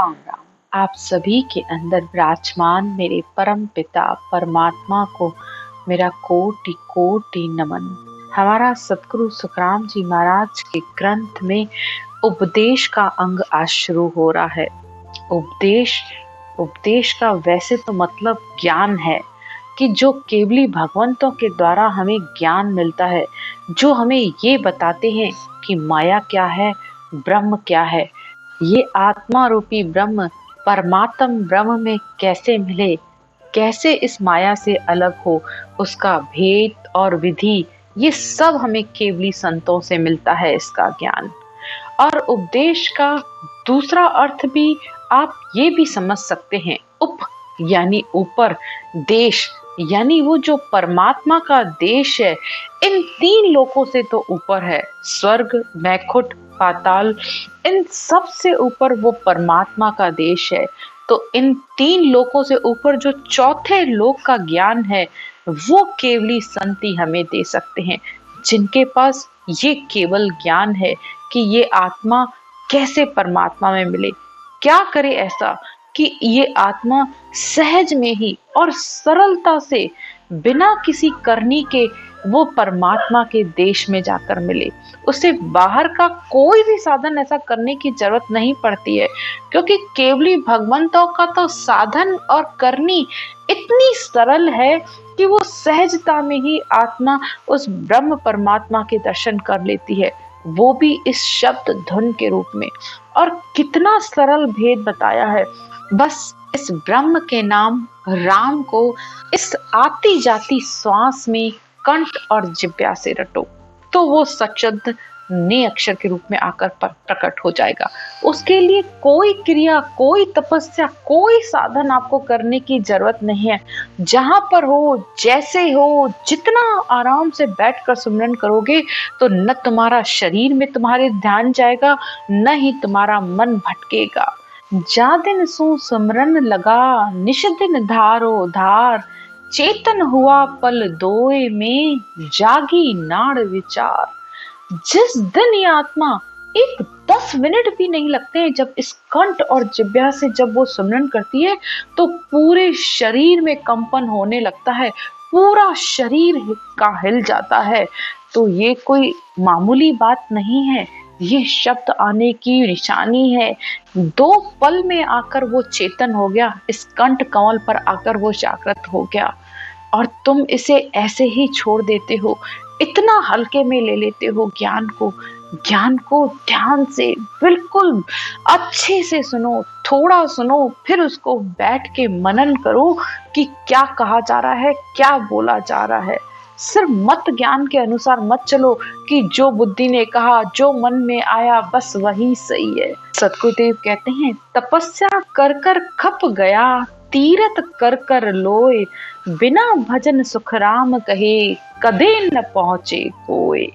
राम राम। आप सभी के अंदर विराजमान मेरे परम पिता परमात्मा को मेरा कोटि कोटि नमन। हमारा सतगुरु सुखराम जी महाराज के ग्रंथ में उपदेश का अंग आज शुरू हो रहा है। उपदेश उपदेश का वैसे तो मतलब ज्ञान है कि जो केवली भगवंतों के द्वारा हमें ज्ञान मिलता है, जो हमें ये बताते हैं कि माया क्या है, ब्रह्म क्या है, ये आत्मा रूपी ब्रह्म परमात्म ब्रह्म में कैसे मिले, कैसे इस माया से अलग हो, उसका भेद और विधि, ये सब हमें केवली संतों से मिलता है इसका ज्ञान। और उपदेश का दूसरा अर्थ भी आप ये भी समझ सकते हैं, उप यानी ऊपर, देश यानी वो जो परमात्मा का देश है, इन तीन लोकों से तो ऊपर है। स्वर्ग, मैखुट, पाताल, इन सब से ऊपर वो परमात्मा का देश है। तो इन तीन लोकों से ऊपर जो चौथे लोक का ज्ञान है, वो केवली संत ही हमें दे सकते हैं, जिनके पास ये केवल ज्ञान है कि ये आत्मा कैसे परमात्मा में मिले, क्या करे ऐसा कि ये आत्मा सहज में ही और सरलता से बिना किसी करनी के वो परमात्मा के देश में जाकर मिले। उसे बाहर का कोई भी साधन ऐसा करने की जरूरत नहीं पड़ती है, क्योंकि केवली भगवंतों का तो साधन और करनी इतनी सरल है कि वो सहजता में ही आत्मा उस ब्रह्म परमात्मा के दर्शन कर लेती है, वो भी इस शब्द धुन के रूप में। और कितना सरल भेद बताया है। बस इस ब्रह्म के नाम राम को इस आती जाती श्वास में कंठ और जिह्वा से रटो, तो वो सचद ने अक्षर के रूप में आकर प्रकट हो जाएगा। उसके लिए कोई क्रिया, कोई तपस्या, कोई साधन आपको करने की जरूरत नहीं है। जहां पर हो, जैसे हो, जितना आराम से बैठकर सुमिरन करोगे, तो न तुम्हारा शरीर में तुम्हारे ध्यान जाएगा, न ही तुम्हारा मन भटकेगा। जा दिन सो सुमिरन लगा, निश दिन धारो धार, चेतन हुआ पल दोए में, जागी नाड़ विचार। जिस दिन ये आत्मा एक 10 मिनट भी नहीं लगते हैं, जब इस कंठ और जिह्वा से जब वो सुमिरन करती है, तो पूरे शरीर में कंपन होने लगता है, पूरा शरीर का हिल जाता है। तो ये कोई मामूली बात नहीं है, ये शब्द आने की निशानी है। 2 पल में आकर वो चेतन हो गया, इस कंठ कमल पर आकर वो जागृत हो गया, और तुम इसे ऐसे ही छोड़ देते हो, इतना हल्के में ले लेते हो ज्ञान को। ज्ञान को ध्यान से बिल्कुल अच्छे से सुनो, थोड़ा सुनो, फिर उसको बैठ के मनन करो कि क्या कहा जा रहा है, क्या बोला जा रहा है। सिर्फ मत ज्ञान के अनुसार मत चलो कि जो बुद्धि ने कहा, जो मन में आया, बस वही सही है। सतगुरुदेव कहते हैं, तपस्या कर कर खप गया, तीरथ कर कर लोए, बिना भजन सुख राम कहे, कदे न पहुंचे कोई।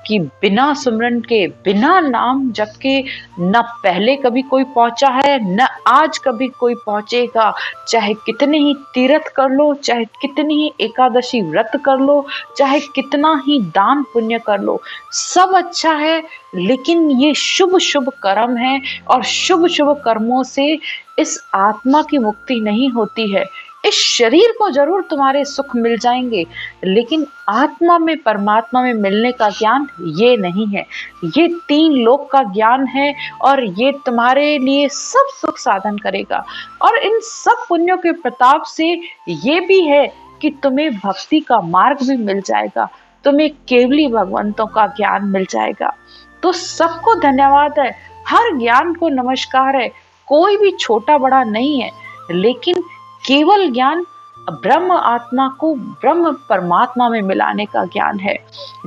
कि बिना सुमरन के, बिना नाम जप के न पहले कभी कोई पहुंचा है, न आज कभी कोई पहुंचेगा। चाहे कितने ही तीर्थ कर लो, चाहे कितनी ही एकादशी व्रत कर लो, चाहे कितना ही दान पुण्य कर लो, सब अच्छा है, लेकिन ये शुभ शुभ कर्म है, और शुभ शुभ कर्मों से इस आत्मा की मुक्ति नहीं होती है। इस शरीर को जरूर तुम्हारे सुख मिल जाएंगे, लेकिन आत्मा में, परमात्मा में मिलने का ज्ञान ये नहीं है। ये 3 लोक का ज्ञान है, और ये तुम्हारे लिए सब सुख साधन करेगा। और इन सब पुण्यों के प्रताप से ये भी है कि तुम्हें भक्ति का मार्ग भी मिल जाएगा, तुम्हें केवली भगवंतों का ज्ञान मिल जाएगा। तो सबको धन्यवाद है, हर ज्ञान को नमस्कार है, कोई भी छोटा बड़ा नहीं है, लेकिन केवल ज्ञान ब्रह्म आत्मा को ब्रह्म परमात्मा में मिलाने का ज्ञान है।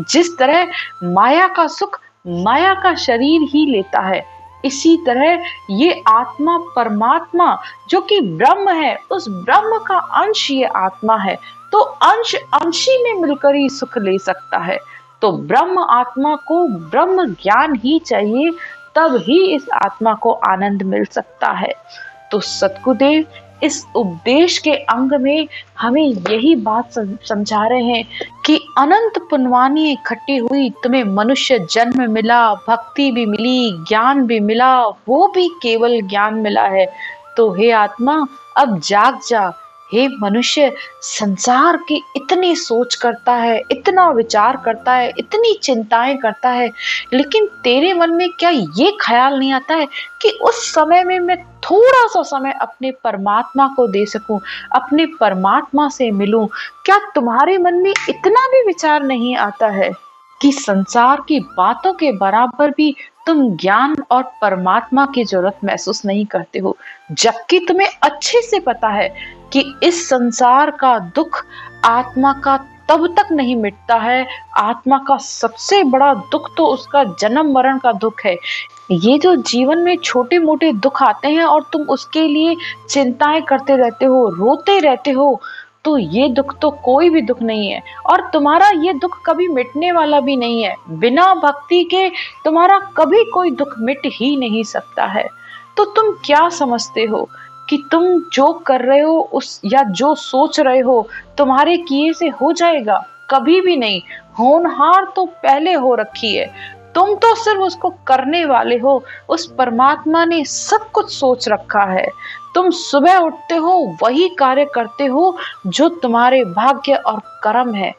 जिस तरह माया का सुख माया का शरीर ही लेता है, इसी तरह ये आत्मा परमात्मा जो कि ब्रह्म है, उस ब्रह्म का अंश ये आत्मा है, तो अंश अंशी में मिलकर ही सुख ले सकता है। तो ब्रह्म आत्मा को ब्रह्म ज्ञान ही चाहिए, तब ही इस आत्मा को आनंद मिल सकता है। तो सतगुरुदेव इस उपदेश के अंग में हमें यही बात समझा रहे हैं कि अनंत पुण्यवानी इकट्ठी हुई, तुम्हें मनुष्य जन्म मिला, भक्ति भी मिली, ज्ञान भी मिला, वो भी केवल ज्ञान मिला है। तो हे आत्मा, अब जाग जा। हे मनुष्य, संसार की इतनी सोच करता है, इतना विचार करता है, इतनी चिंताएं करता है, लेकिन तेरे मन में क्या ये ख्याल नहीं आता है कि उस समय में मैं थोड़ा सा समय अपने परमात्मा को दे सकूं, अपने परमात्मा से मिलूं। क्या तुम्हारे मन में इतना भी विचार नहीं आता है कि संसार की बातों के बराबर भी तुम ज्ञान और परमात्मा की जरूरत महसूस नहीं करते हो, जबकि तुम्हें अच्छे से पता है कि इस संसार का दुख आत्मा का तब तक नहीं मिटता है। आत्मा का सबसे बड़ा दुख तो उसका जन्म मरण का दुख है। ये जो जीवन में छोटे मोटे दुख आते हैं और तुम उसके लिए चिंताएं करते रहते हो, रोते रहते हो, तो ये दुख तो कोई भी दुख नहीं है, और तुम्हारा ये दुख कभी मिटने वाला भी नहीं है। बिना भक्ति के तुम्हारा कभी कोई दुख मिट ही नहीं सकता है। तो तुम क्या समझते हो कि तुम जो कर रहे हो उस या जो सोच रहे हो तुम्हारे किए से हो जाएगा? कभी भी नहीं। होनहार तो पहले हो रखी है, तुम तो सिर्फ उसको करने वाले हो। उस परमात्मा ने सब कुछ सोच रखा है। तुम सुबह उठते हो, वही कार्य करते हो जो तुम्हारे भाग्य और कर्म है।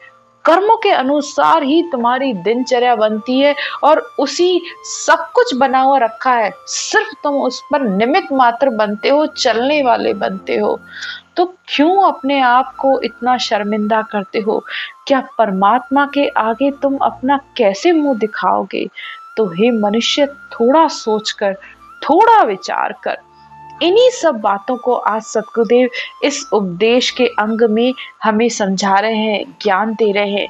कर्मों के अनुसार ही तुम्हारी दिनचर्या बनती है, और उसी सब कुछ बना हुआ रखा है, सिर्फ तुम उस पर निमित्त मात्र बनते हो, चलने वाले बनते हो। तो क्यों अपने आप को इतना शर्मिंदा करते हो? क्या परमात्मा के आगे तुम अपना कैसे मुंह दिखाओगे? तो हे मनुष्य, थोड़ा सोचकर, थोड़ा विचार कर। इन्हीं सब बातों को आज सतगुरुदेव इस उपदेश के अंग में हमें समझा रहे हैं, ज्ञान दे रहे हैं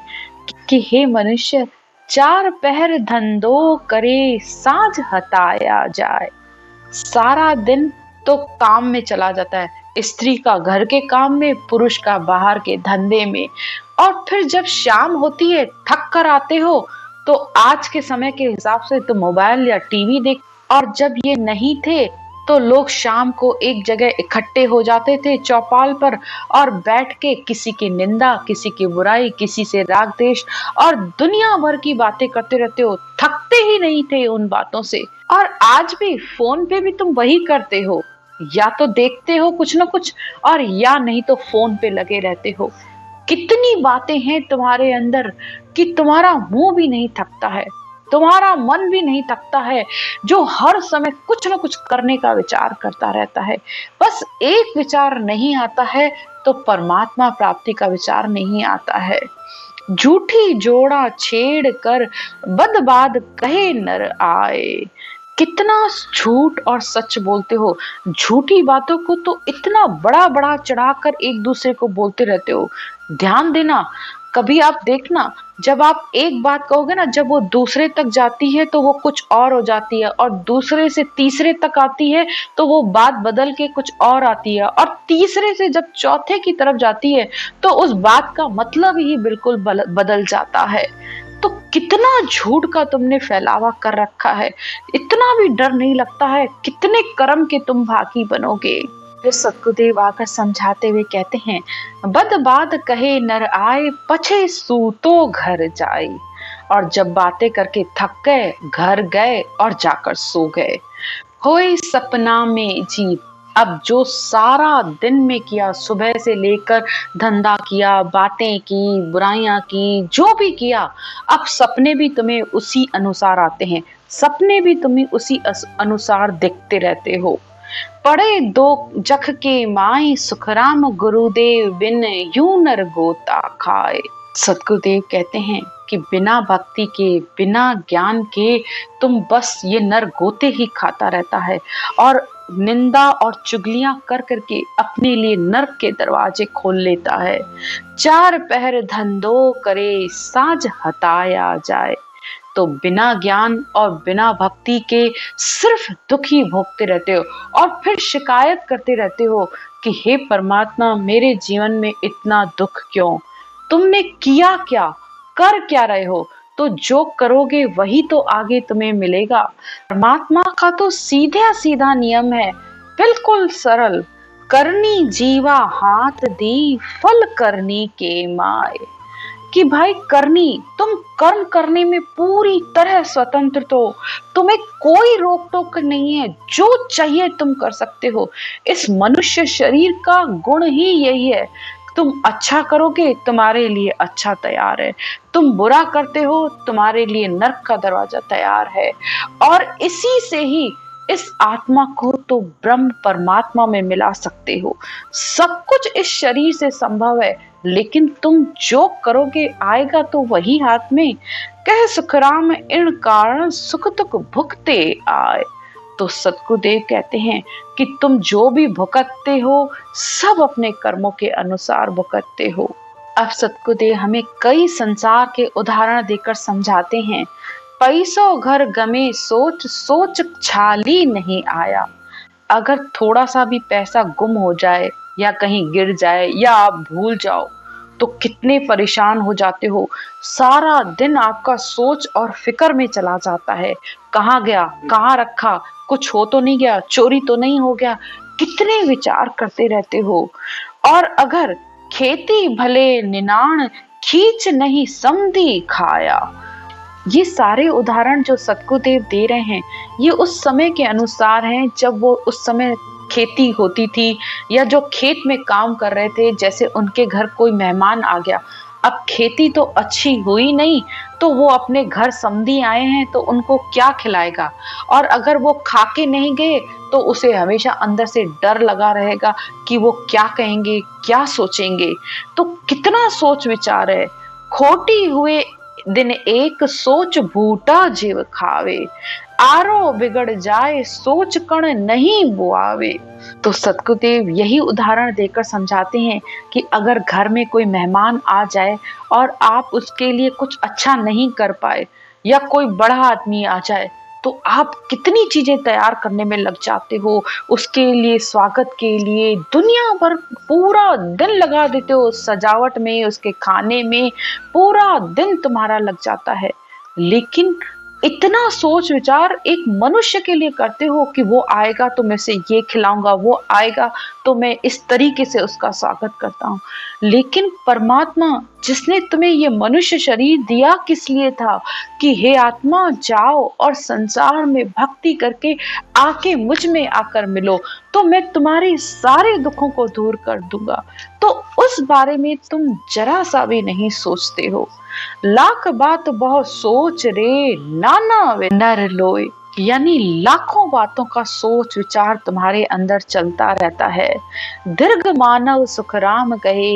कि हे मनुष्य, चार पहर धंधो करे, साँझ हताया जाए। सारा दिन तो काम में चला जाता है, स्त्री का घर के काम में, पुरुष का बाहर के धंधे में, और फिर जब शाम होती है, थक कर आते हो, तो आज के समय के हिसाब से तो मोबाइल या टीवी देख। और जब ये नहीं थे तो लोग शाम को एक जगह इकट्ठे हो जाते थे चौपाल पर, और बैठ के किसी की निंदा, किसी की बुराई, किसी से राग द्वेष और दुनिया भर की बातें करते रहते हो, थकते ही नहीं थे उन बातों से। और आज भी फोन पे भी तुम वही करते हो, या तो देखते हो कुछ ना कुछ, और या नहीं तो फोन पे लगे रहते हो। कितनी बातें हैं तुम्हारे अंदर कि तुम्हारा मुंह भी नहीं थकता है, तुम्हारा मन भी नहीं थकता है, जो हर समय कुछ ना कुछ करने का विचार करता रहता है। बस एक विचार नहीं आता है, तो परमात्मा प्राप्ति का विचार नहीं आता है। झूठी जोड़ा छेड़ कर, बदबाद कहे नर आए। कितना झूठ और सच बोलते हो। झूठी बातों को तो इतना बड़ा बड़ा चढ़ाकर एक दूसरे को बोलते रहते हो। ध्यान देना, कभी आप देखना, जब आप एक बात कहोगे ना, जब वो दूसरे तक जाती है तो वो कुछ और हो जाती है, और दूसरे से तीसरे तक आती है तो वो बात बदल के कुछ और आती है, और तीसरे से जब चौथे की तरफ जाती है तो उस बात का मतलब ही बिल्कुल बदल जाता है। तो कितना झूठ का तुमने फैलावा कर रखा है, इतना भी डर नहीं लगता है? कितने कर्म के तुम भागी बनोगे? फिर सतगुरुदेव आकर समझाते हुए कहते हैं, बद बात कहे नर आए, पछे सूतो घर जाए। और जब बातें करके थक गए, घर गए और जाकर सो गए। होए सपना में जीत। अब जो सारा दिन में किया, सुबह से लेकर धंधा किया, बातें की, बुराइयां की, जो भी किया, अब सपने भी तुम्हें उसी अनुसार आते हैं, सपने भी तुम्हें उसी अनुसार दिखते रहते हो। पढ़े दो जख के माई, सुखराम गुरुदेव बिन यूं नर गोता खाए। सतगुरुदेव कहते हैं कि बिना भक्ति के, बिना ज्ञान के तुम बस ये नर गोते ही खाता रहता है, और निंदा और चुगलियां कर करके अपने लिए नरक के दरवाजे खोल लेता है। चार पहर धंधो करे, साँझ हताया जाए। तो बिना ज्ञान और बिना भक्ति के सिर्फ दुख ही भोगते रहते हो, और फिर शिकायत करते रहते हो कि हे परमात्मा, मेरे जीवन में इतना दुख क्यों? तुमने किया क्या, कर क्या रहे हो? तो जो करोगे वही तो आगे तुम्हें मिलेगा। परमात्मा का तो सीधा सीधा नियम है, बिल्कुल सरल। करनी जीवा हाथ दी, फल करनी के माए। कि भाई तुम कर्म करने में पूरी तरह स्वतंत्र हो। तुम्हें कोई रोक टोक नहीं है, जो चाहिए तुम कर सकते हो। इस मनुष्य शरीर का गुण ही यही है। तुम अच्छा करोगे, तुम्हारे लिए अच्छा तैयार है। तुम बुरा करते हो, तुम्हारे लिए नरक का दरवाजा तैयार है। और इसी से ही इस आत्मा को तो ब्रह्म परमात्मा में मिला सकते हो। सब कुछ इस शरीर से संभव है, लेकिन तुम जो करोगे आएगा तो वही हाथ में। कह सुखराम इन कारण सुख दुख भुगते आए। तो सतगुरुदेव कहते हैं कि तुम जो भी भुगतते हो, सब अपने कर्मों के अनुसार भुगतते हो। अब सतगुरुदेव हमें कई संसार के उदाहरण देकर समझाते हैं। पैसों घर गमे सोच सोच छाली नहीं आया। अगर थोड़ा सा भी पैसा गुम हो जाए या कहीं गिर जाए या आप भूल जाओ तो कितने परेशान हो जाते हो। सारा दिन आपका सोच और फिक्र में चला जाता है। कहाँ गया, कहाँ रखा, कुछ हो तो नहीं गया, चोरी तो नहीं हो गया, कितने विचार करते रहते हो। और अगर खेती भले निनाण खींच नहीं समधी खाया। ये सारे उदाहरण जो सतगुरुदेव दे रहे हैं, ये उस समय के अनुसार हैं जब वो उस समय खेती होती थी या जो खेत में काम कर रहे थे। जैसे उनके घर कोई मेहमान आ गया, अब खेती तो अच्छी हुई नहीं, तो वो अपने घर समधी आए हैं तो उनको क्या खिलाएगा। और अगर वो खा के नहीं गए तो उसे हमेशा अंदर से डर लगा रहेगा कि वो क्या कहेंगे, क्या सोचेंगे। तो कितना सोच विचार है। खोटी हुए दिन एक सोच भूटा जीव खावे। आरो बिगड़ जाए सोच कण नहीं बुआवे। तो सतगुरुदेव यही उदाहरण देकर समझाते हैं कि अगर घर में कोई मेहमान आ जाए और आप उसके लिए कुछ अच्छा नहीं कर पाए, या कोई बड़ा आदमी आ जाए, तो आप कितनी चीजें तैयार करने में लग जाते हो। उसके लिए, स्वागत के लिए दुनिया भर पूरा दिन लगा देते हो, सजावट में, उसके खाने में पूरा दिन तुम्हारा लग जाता है। लेकिन इतना सोच विचार एक मनुष्य के लिए करते हो कि वो आएगा तो मैं उसे ये खिलाऊंगा, वो आएगा तो मैं इस तरीके से उसका स्वागत करता हूँ। लेकिन परमात्मा जिसने तुम्हें ये मनुष्य शरीर दिया किस लिए था कि हे आत्मा जाओ और संसार में भक्ति करके आके मुझ में आकर मिलो, तो मैं तुम्हारे सारे दुखों को दूर कर दूंगा। तो उस बारे में तुम जरा सा भी नहीं सोचते हो। लाख बात बहुत सोच रे नाना वे नर लोय। यानी लाखों बातों का सोच विचार तुम्हारे अंदर चलता रहता है। दीर्घ मानव सुखराम कहे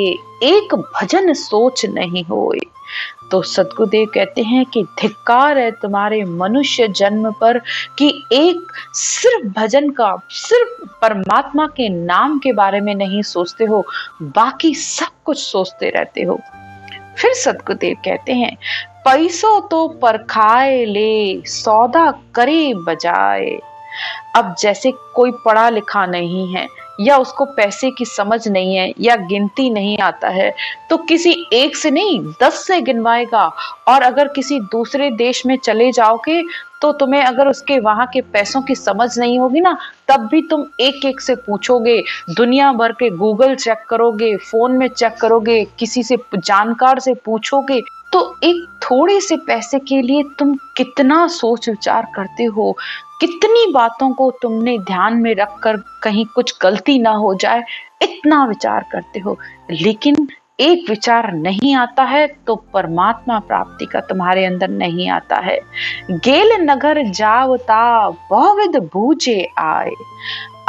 एक भजन सोच नहीं होए। तो सतगुरुदेव कहते हैं कि धिक्कार है तुम्हारे मनुष्य जन्म पर कि एक सिर्फ भजन का, सिर्फ परमात्मा के नाम के बारे में नहीं सोचते हो, बाकी सब कुछ सोचते रहते हो। फिर सतगुरुदेव कहते हैं पैसों तो परखाए ले सौदा करे बजाए। अब जैसे कोई पढ़ा लिखा नहीं है या उसको पैसे की समझ नहीं है या गिनती नहीं आता है, तो किसी एक से नहीं 10 से गिनवाएगा। और अगर किसी दूसरे देश में चले जाओगे तो तुम्हें अगर उसके वहां के पैसों की समझ नहीं होगी ना, तब भी तुम एक एक से पूछोगे, दुनिया भर के गूगल चेक करोगे, फोन में चेक करोगे, किसी से जानकार से पूछोगे। तो एक थोड़े से पैसे के लिए तुम कितना सोच विचार करते हो, कितनी बातों को तुमने ध्यान में रखकर कहीं कुछ गलती ना हो जाए, इतना विचार करते हो। लेकिन एक विचार नहीं आता है तो परमात्मा प्राप्ति का तुम्हारे अंदर नहीं आता है। गेल नगर जावता बहुविध बूझे आए।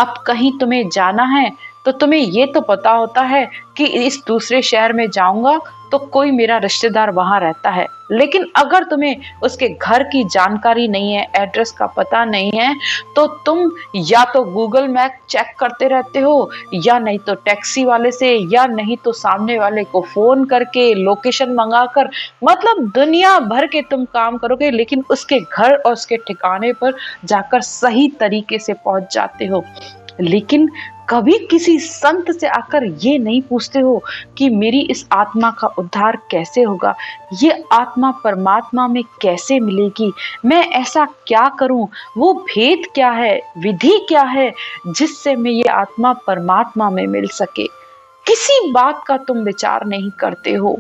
अब कहीं तुम्हें जाना है तो तुम्हें ये तो पता होता है कि इस दूसरे शहर में जाऊंगा तो कोई मेरा रिश्तेदार वहां रहता है। लेकिन अगर तुम्हें उसके घर की जानकारी नहीं है, एड्रेस का पता नहीं है, तो तुम या तो गूगल मैप चेक करते रहते हो, या नहीं तो टैक्सी वाले से, या नहीं तो सामने वाले को फोन करके लोकेशन मंगाकर, मतलब दुनिया भर के तुम काम करोगे, लेकिन उसके घर और उसके ठिकाने पर जाकर सही तरीके से पहुंच जाते हो। लेकिन कभी किसी संत से आकर ये नहीं पूछते हो कि मेरी इस आत्मा का उद्धार कैसे होगा, ये आत्मा परमात्मा में कैसे मिलेगी, मैं ऐसा क्या करूं, वो भेद क्या है, विधि क्या है जिससे मैं ये आत्मा परमात्मा में मिल सके। किसी बात का तुम विचार नहीं करते हो।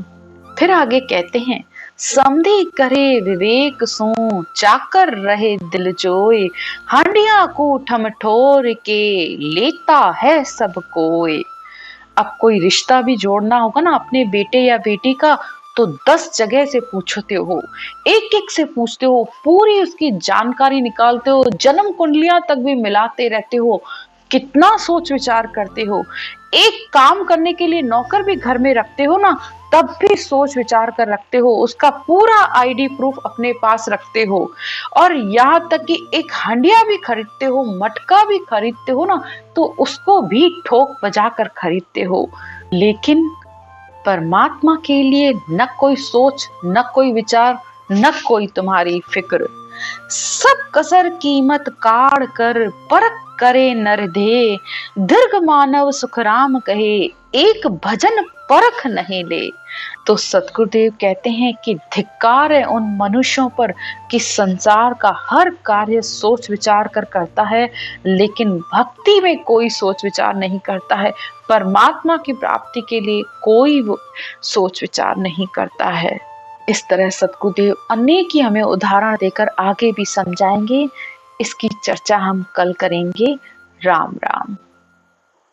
फिर आगे कहते हैं, समधि करे विवेक सो, चाकर रहे दिल जोए, हांडिया को ठमठोर के, लेता है सब कोय। अब कोई रिश्ता भी जोड़ना होगा ना अपने बेटे या बेटी का, तो 10 जगह से पूछते हो, एक एक से पूछते हो, पूरी उसकी जानकारी निकालते हो, जन्म कुंडलियां तक भी मिलाते रहते हो, कितना सोच विचार करते हो। एक काम करने के लिए नौकर भी घर में रखते हो ना, तब भी सोच विचार कर रखते हो, उसका पूरा आईडी प्रूफ अपने पास रखते हो। और यहाँ तक कि एक हंडिया भी खरीदते हो, मटका भी खरीदते हो ना, तो उसको भी ठोक बजा कर खरीदते हो। लेकिन परमात्मा के लिए न कोई सोच, न कोई विचार, न कोई तुम्हारी फिक्र। सब कसर कीमत काढ़ कर परख करे नर दे, दीर्घ मानव सुखराम कहे, एक भजन परख नहीं ले। तो सतगुरुदेव कहते हैं कि धिक्कार है उन मनुष्यों पर कि संसार का हर कार्य सोच विचार कर करता है, लेकिन भक्ति में कोई सोच विचार नहीं करता है, परमात्मा की प्राप्ति के लिए कोई सोच विचार नहीं करता है। इस तरह सतगुरुदेव अनेक ही हमें उदाहरण देकर आगे भी समझाएंगे। इसकी चर्चा हम कल करेंगे। राम राम।